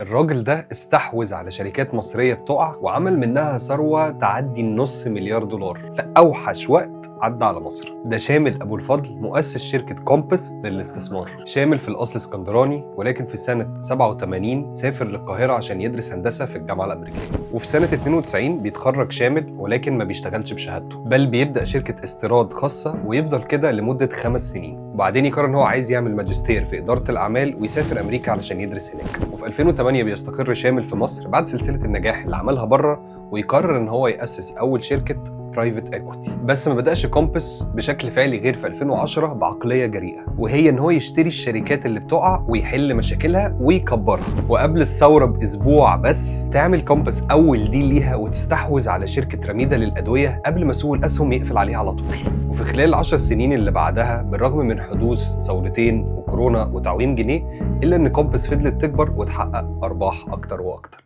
الراجل ده استحوذ على شركات مصرية بتقع وعمل منها ثروة تعدي النص مليار دولار في أوحش وقت عدى على مصر. ده شامل أبو الفضل مؤسس شركة كومباس للاستثمار. شامل في الأصل اسكندراني، ولكن في سنة 87 سافر للقاهرة عشان يدرس هندسة في الجامعة الأمريكية، وفي سنة 92 بيتخرج شامل ولكن ما بيشتغلش بشهادته، بل بيبدأ شركة استيراد خاصة ويفضل كده لمدة 5 سنين. وبعدين يقرر ان هو عايز يعمل ماجستير في إدارة الأعمال ويسافر أمريكا علشان يدرس هناك. وفي 2008 بيستقر شامل في مصر بعد سلسلة النجاح اللي عملها بره، ويقرر ان هو يأسس أول شركة برايفت ايكويتي. بس ما بدأش كومباس بشكل فعلي غير في 2010 بعقلية جريئة، وهي ان هو يشتري الشركات اللي بتقع ويحل مشاكلها ويكبرها. وقبل الثورة بأسبوع بس تعمل كومباس أول ديل ليها وتستحوذ على شركة رميدة للأدوية قبل ما سوق الأسهم يقفل عليها على طول. وفي خلال 10 سنين اللي بعدها، بالرغم من حدوث ثورتين وكورونا وتعويم جنيه، إلا ان كومباس فضلت تكبر وتحقق أرباح أكتر وأكتر.